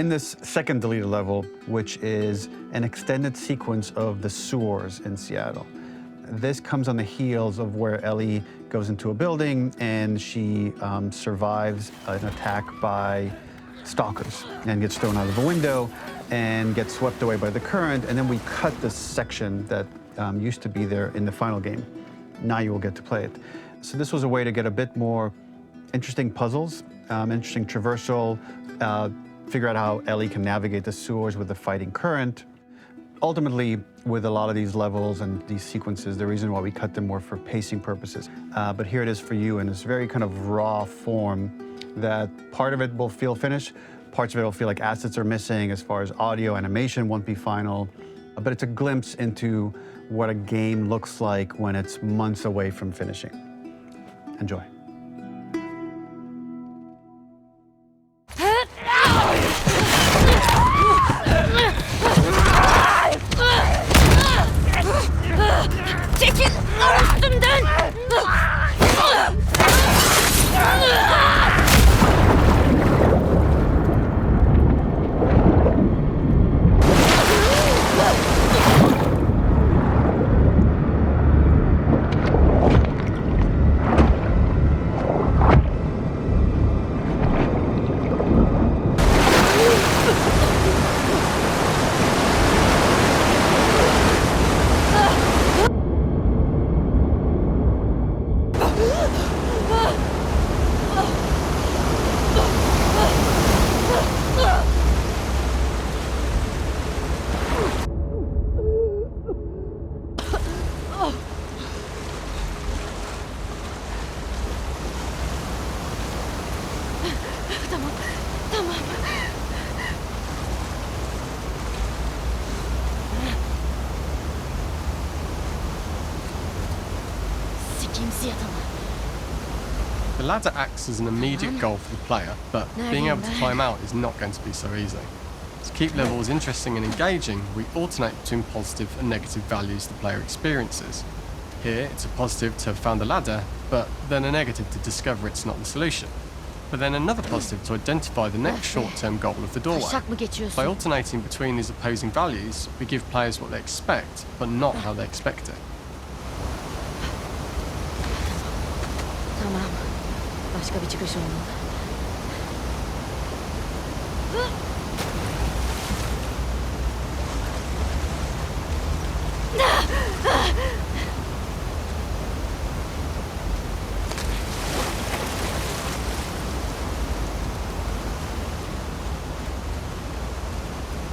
In this second deleted level, which is an extended sequence of the sewers in Seattle, this comes on the heels of where Ellie goes into a building and she survives an attack by stalkers and gets thrown out of the window and gets swept away by the current. And then we cut this section that used to be there in the final game. Now you will get to play it. So this was a way to get a bit more interesting puzzles, interesting traversal, figure out how Ellie can navigate the sewers with the fighting current. Ultimately, with a lot of these levels and these sequences, the reason why we cut them more for pacing purposes. But here it is for you in this very kind of raw form that part of it will feel finished, parts of it will feel like assets are missing as far as audio, animation won't be final. But it's a glimpse into what a game looks like when it's months away from finishing. Enjoy. Çekil üstümden! Tamam. Sikeyim Seattle'ı. The ladder acts as an immediate goal for the player, but being able to climb out is not going to be so easy. To keep levels interesting and engaging, we alternate between positive and negative values the player experiences. Here, it's a positive to have found a ladder, but then a negative to discover it's not the solution. But then another positive to identify the next short-term goal of the doorway. By alternating between these opposing values, we give players what they expect, but not how they expect it. Tamam. Başka bir çıkış olmalı.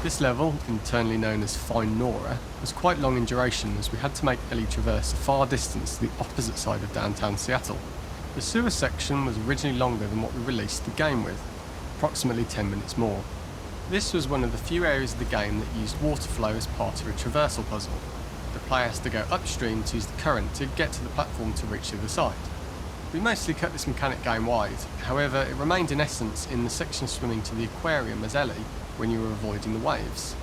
This level, internally known as Find Nora, was quite long in duration as we had to make Ellie traverse a far distance to the opposite side of downtown Seattle. The sewer section was originally longer than what we released the game with, approximately 10 minutes more. This was one of the few areas of the game that used water flow as part of a traversal puzzle. The player has to go upstream to use the current to get to the platform to reach the other side. We mostly cut this mechanic game-wide, however it remained in essence in the section swimming to the aquarium as Ellie when you were avoiding the waves.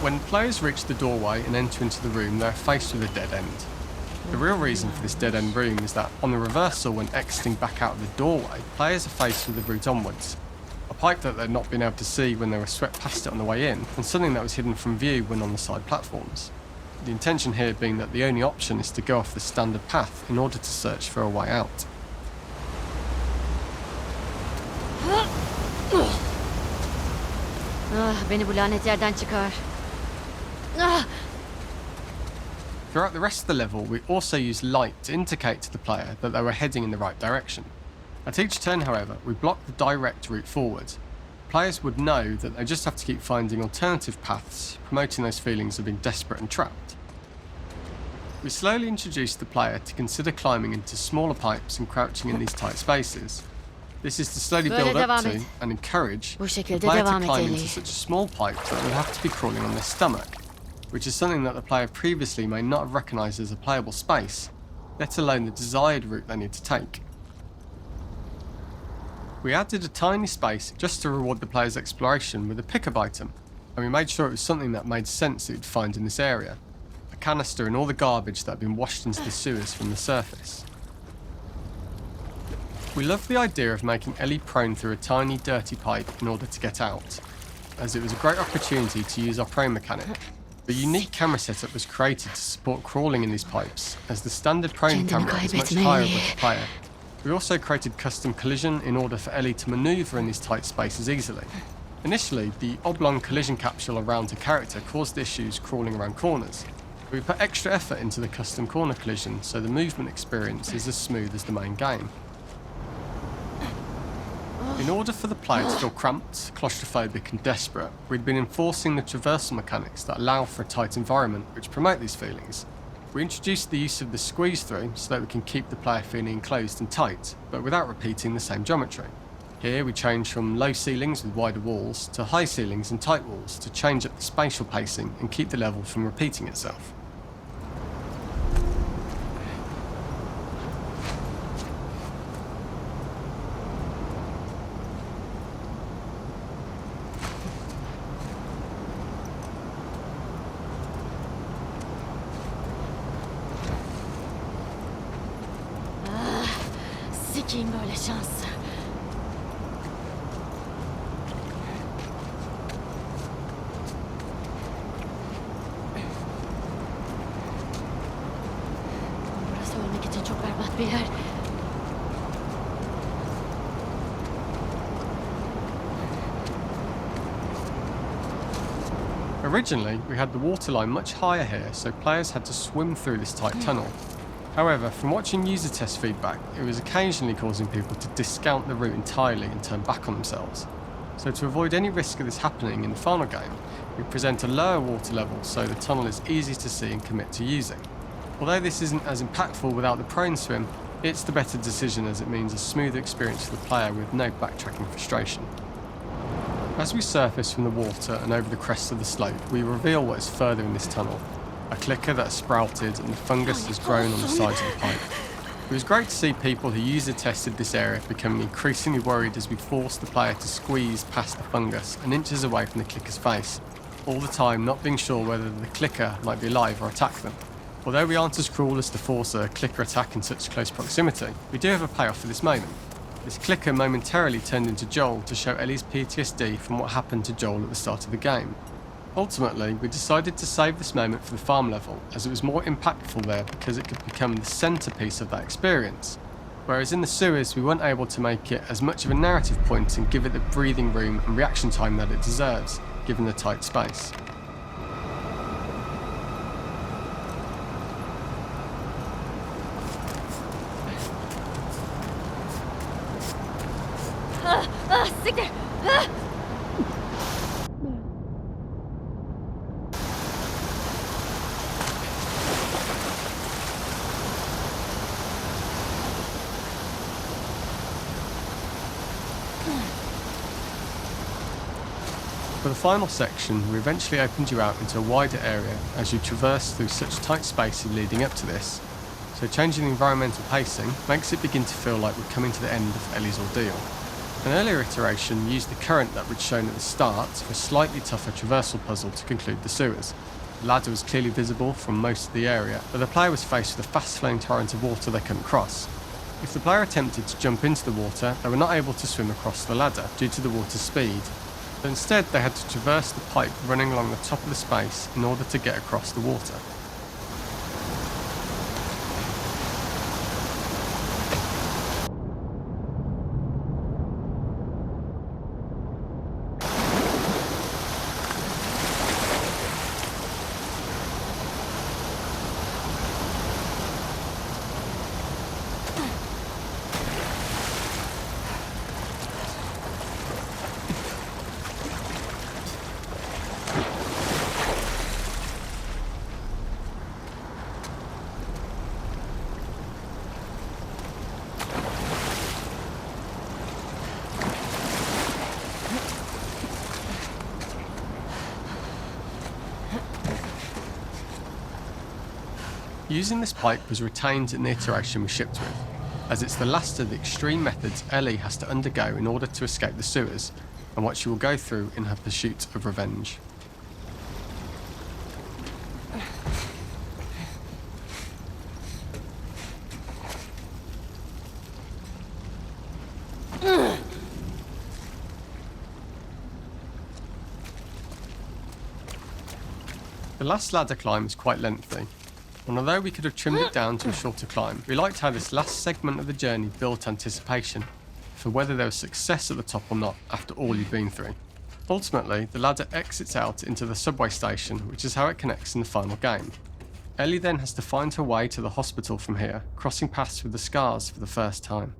When players reach the doorway and enter into the room, they are faced with a dead end. The real reason for this dead-end room is that on the reversal when exiting back out of the doorway, players are faced with the route onwards. A pipe that they'd not been able to see when they were swept past it on the way in, and something that was hidden from view when on the side platforms. The intention here being that the only option is to go off the standard path in order to search for a way out. Beni bu lanet yerden çıkar. Throughout the rest of the level, we also use light to indicate to the player that they were heading in the right direction. At each turn, however, we block the direct route forward. Players would know that they just have to keep finding alternative paths, promoting those feelings of being desperate and trapped. We slowly introduce the player to consider climbing into smaller pipes and crouching in these tight spaces. This is to slowly build up to and encourage the player to climb into such a small pipe that they'll have to be crawling on their stomach, which is something that the player previously may not have recognised as a playable space, let alone the desired route they need to take. We added a tiny space just to reward the player's exploration with a pickup item, and we made sure it was something that made sense that you'd find in this area. A canister and all the garbage that had been washed into the sewers from the surface. We loved the idea of making Ellie prone through a tiny dirty pipe in order to get out, as it was a great opportunity to use our prone mechanic. The unique camera setup was created to support crawling in these pipes, as the standard prone camera is much higher above the player. We also created custom collision in order for Ellie to manoeuvre in these tight spaces easily. Initially, the oblong collision capsule around her character caused issues crawling around corners. We put extra effort into the custom corner collision so the movement experience is as smooth as the main game. In order for the player to feel cramped, claustrophobic and desperate, we'd been enforcing the traversal mechanics that allow for a tight environment which promote these feelings. We introduced the use of the squeeze through so that we can keep the player feeling enclosed and tight, but without repeating the same geometry. Here we change from low ceilings with wider walls to high ceilings and tight walls to change up the spatial pacing and keep the level from repeating itself. Sikeyim böyle şans. Burası ölmek için çok berbat bir yer. Originally, we had the water line much higher here, so players had to swim through this tight tunnel. However, from watching user test feedback, it was occasionally causing people to discount the route entirely and turn back on themselves. So to avoid any risk of this happening in the final game, we present a lower water level so the tunnel is easy to see and commit to using. Although this isn't as impactful without the prone swim, it's the better decision as it means a smoother experience for the player with no backtracking frustration. As we surface from the water and over the crest of the slope, we reveal what is further in this tunnel. A clicker that has sprouted and the fungus has grown on the sides of the pipe. It was great to see people who user tested this area becoming increasingly worried as we forced the player to squeeze past the fungus and inches away from the clicker's face, all the time not being sure whether the clicker might be alive or attack them. Although we aren't as cruel as to force a clicker attack in such close proximity, we do have a payoff for this moment. This clicker momentarily turned into Joel to show Ellie's PTSD from what happened to Joel at the start of the game. Ultimately, we decided to save this moment for the farm level, as it was more impactful there because it could become the centrepiece of that experience. Whereas in the sewers, we weren't able to make it as much of a narrative point and give it the breathing room and reaction time that it deserves, given the tight space. Siktir. For the final section, we eventually opened you out into a wider area as you traverse through such tight spaces leading up to this, so changing the environmental pacing makes it begin to feel like we're coming to the end of Ellie's ordeal. An earlier iteration used the current that we'd shown at the start for a slightly tougher traversal puzzle to conclude the sewers. The ladder was clearly visible from most of the area, but the player was faced with a fast-flowing torrent of water they couldn't cross. If the player attempted to jump into the water, they were not able to swim across the ladder due to the water's speed. But instead, they had to traverse the pipe running along the top of the space in order to get across the water. Using this pipe was retained in the iteration we shipped with. as it's the last of the extreme methods Ellie has to undergo in order to escape the sewers, and what she will go through in her pursuit of revenge. The last ladder climb is quite lengthy, and although we could have trimmed it down to a shorter climb, we liked how this last segment of the journey built anticipation for whether there was success at the top or not after all you've been through. Ultimately, the ladder exits out into the subway station, which is how it connects in the final game. Ellie then has to find her way to the hospital from here, crossing paths with the scars for the first time.